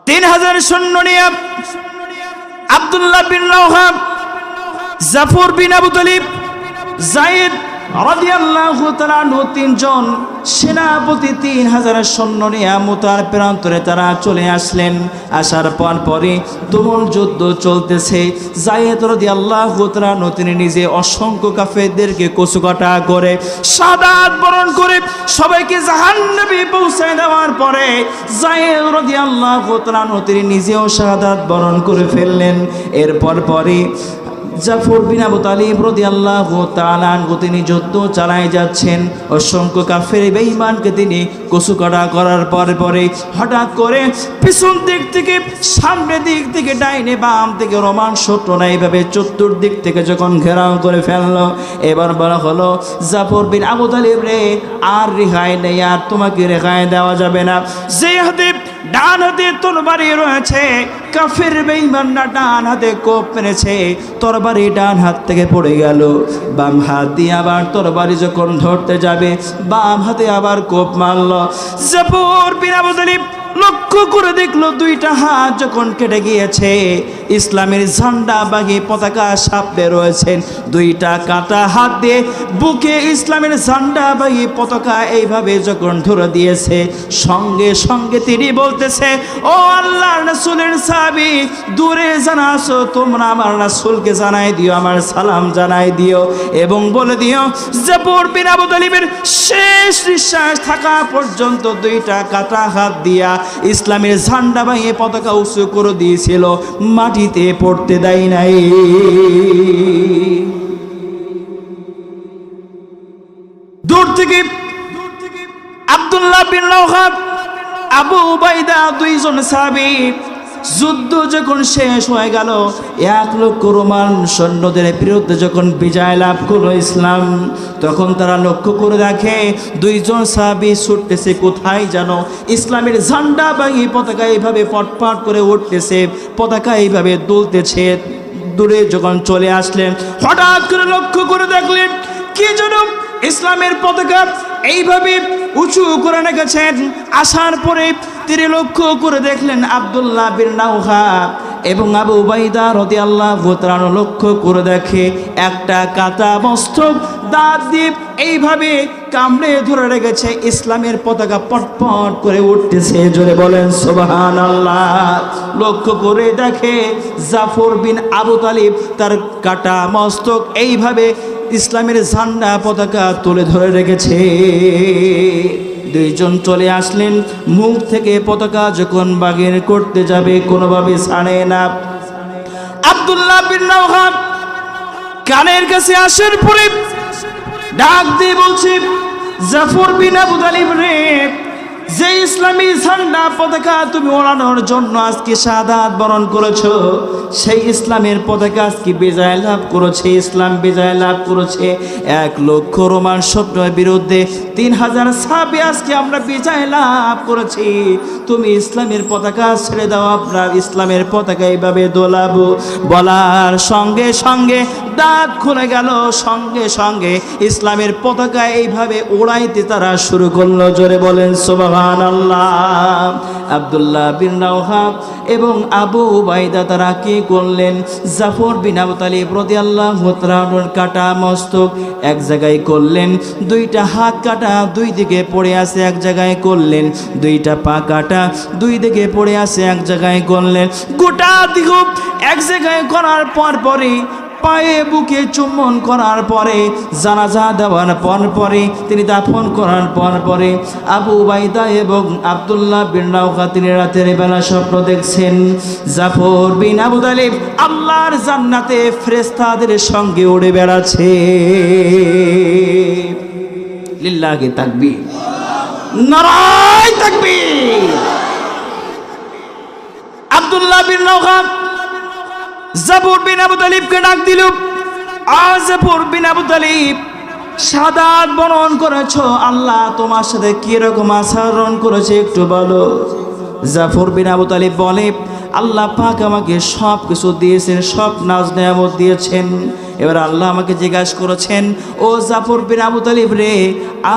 3000 সৈন্য নিয়ে আব্দুল্লাহ বিন রাওহা, জাফর বিন আবু তালিব, যায়েদ রাদিয়াল্লাহু তাআলা আনহু, তিনজন সেনাপতি 3000 সৈন্য নিয়ে মুতার প্রান্তরে তারা চলে আসলেন। আসার পরই তুমুল যুদ্ধ চলতেছে। যায়েদ রাদিয়াল্লাহু তাআলা আনহু তিনি নিজে অসংখ্য কাফেরদেরকে কচুকাটা করে শাহাদাত বরণ করে সবাইকে জাহান্নামে পৌঁছে দেওয়ার পরে যায়েদ রাদিয়াল্লাহু তাআলা আনহু তিনি নিজেও শাহাদাত বরণ করে ফেললেন। পরে জাফর বিন আবু তালিব রাদিয়াল্লাহু তাআলা আনহু তিনি যুদ্ধ চালায় যাচ্ছেন। অসংখ্য কাফের বেঈমানকে তিনি কচুকাটা করার পরে হঠাৎ করে পিছন দিক থেকে, সামনের দিক থেকে, ডাইনে বাম থেকে রোমান শত্রুরা এইভাবে চতুর্দিক থেকে যখন ঘেরাও করে ফেললো, এবার বলা হলো জাফর বিন আবু তালিব রে, আর রেহাই নেই, আর তোমাকে রেহাই দেওয়া যাবে না। যে হাতে ডান হাতে তরবারি রয়েছে, কাফের বেঈমানরা ডান হাতে কোপ মেরেছে, তরবারি ডান হাত থেকে পড়ে গেল। বাম হাত দিয়ে আবার তরবারি যখন ধরতে যাবে, বাম হাতে আবার কোপ মারল। জাফর বিন আবু তালিব লক্ষ্য করে দেখলো দুইটা হাত যখন কেটে গিয়েছে, ইসলামের ঝান্ডা বাগি পতাকা সামনে রয়েছেন, দুইটা কাটা হাত দিয়ে বুকে ইসলামের ঝান্ডা বাগি পতাকা এইভাবে যখন ধরে দিয়েছে, সঙ্গে সঙ্গে তিনি বলতেছে, ও আল্লাহর রাসূলের সাহাবী, দূরে যারা আছো তোমরা আমার রাসূলকে জানাই দিও, আমার সালাম জানাই দিও, এবং বলে দিও জাফর বিন আবু তালিবের শেষ নিঃশ্বাস থাকা পর্যন্ত দুইটা কাটা হাত দিয়া ইসলামের ঝান্ডা বাহিয়ে পতাকা উঁচু করে দিয়েছিল, মাটিতে পড়তে দেয় নাই। দূর থেকে আব্দুল্লাহ বিন রাওহা, আবু উবাইদা, দুইজন সাহাবী, যুদ্ধ যখন শেষ হয়ে গেল, 1 লক্ষ রোমান সৈন্যদের বিরুদ্ধে যখন বিজয় লাভ করলো ইসলাম, তখন তারা লক্ষ্য করে দেখে দুইজন সাহাবী ছুটতেছে কোথায় জানো, ইসলামের ঝান্ডা বাগি পতাকা এইভাবে পটপট করে উঠতেছে, পতাকা এইভাবে দুলতেছে। দূরে যখন চলে আসলেন, হঠাৎ করে লক্ষ্য করে দেখলেন কি যেন ইসলামের পতাকা এইভাবে উঁচু করে রেখেছেন। আসার পরে তিনি লক্ষ্য করে দেখলেন আব্দুল্লাহ বিন রাওহা এবং আবু উবাইদা রাদিয়াল্লাহু তাআলা লক্ষ্য করে দেখে একটা কাটা মস্তক দাঁত দিয়ে এইভাবে কামড়ে ধরে রেখেছে, ইসলামের পতাকা পটপট করে উঠতেছে। জোরে বলেন সুবহানাল্লাহ। লক্ষ্য করে দেখে জাফর বিন আবু তালিব তার কাটা মস্তক এইভাবে ইসলামের ঝান্ডা পতাকা তুলে ধরে রেখেছে। দুইজন চলে আসলেন, মুখ থেকে পতাকা যখন বাগের করতে যাবে কোনোভাবে ছাড়ে না। আব্দুল্লাহ বিন রাওহা কানের কাছে আসার পরে ডাক দিয়ে বলছে, জাফর বিন আবু তালিব রে, যে ইসলামী ঝান্ডা পতাকা তুমি ওড়ানোর জন্য আজকে শাহাদাত বরণ করেছো, সেই ইসলামের পতাকা আজকে বিজয় লাভ করেছে, ইসলাম বিজয় লাভ করেছে। 1 লক্ষ রোমান সৈন্যের বিরুদ্ধে 3000 সাহাবী আজকে আমরা বিজয় লাভ করেছি। তুমি ইসলামের পতাকা ছেড়ে দাও, আমরা ইসলামের পতাকা এইভাবে দোলাবো। বলার সঙ্গে সঙ্গে দাঁত খুলে গেল, সঙ্গে সঙ্গে ইসলামের পতাকা এইভাবে উড়াইতে তারা শুরু করলো। জোরে বলেন সুবহানাল্লাহ। আব্দুল্লাহ বিন রাওহা এবং আবু উবাইদা তারা কি করলেন, জাফর বিন আবু তালিব রাদিয়াল্লাহু তাআলার কাটা মস্তক এক জায়গায় করলেন, দুইটা হাত কাটা দুই দিকে পড়ে আছে এক জায়গায় করলেন, দুইটা পা কাটা দুই দিকে পড়ে আছে এক জায়গায় করলেন। গোটা দেহ এক জায়গায় করার পরে পায়ে বুকে চুম্বন করার পরে, জানাজা দেওয়ার পরে, তিনি দাফন করার পরে আবু উবাইদা এবং আব্দুল্লাহ বিন রাওহা তিনি রাতের বেলা স্বপ্ন দেখছেন জাফর বিন আবু তালিব আল্লাহর জান্নাতে ফেরেশতাদের সঙ্গে উড়ে বেড়াচ্ছে। লিল্লাহি তাকবীর, নারায়ে তাকবীর। আব্দুল্লাহ বিন রাওহা জাফর বিন আবু তালিবকে ডাক দিল, জাফর বিন আবু তালিব, শাহাদাত বরণ করেছো, আল্লাহ তোমার সাথে কি রকম আচরণ করেছে একটু বলো। জাফর বিন আবু তালিব বলে, আল্লাহ পাক আমাকে সব কিছু দিয়েছেন, সব নাজ নেয়ামত দিয়েছেন, এবার আল্লাহ আমাকে জিজ্ঞাসা করেছেন, ও জাফর বিন আবু তালিব রে,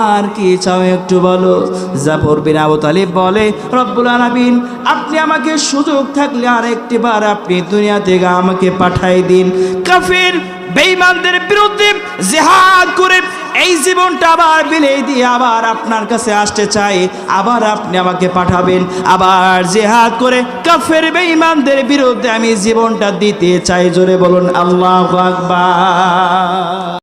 আর কি চাও একটু বলো। জাফর বিন আবু তালিব বলে, রব্বুল আলামিন আপনি আমাকে সুযোগ থাকলে আর একটিবার আপনি দুনিয়া থেকে আমাকে পাঠাই দিন, কাফির বেঈমানদের বিরুদ্ধে জিহাদ করে এই জীবনটা আবার বিলিয়ে দিয়ে আবার আপনার কাছে আসতে চাই, আবার আপনি আমাকে পাঠাবেন, আবার জিহাদ করে কাফের বেঈমানদের বিরুদ্ধে আমি জীবনটা দিতে চাই। জোরে বলুন আল্লাহু আকবার।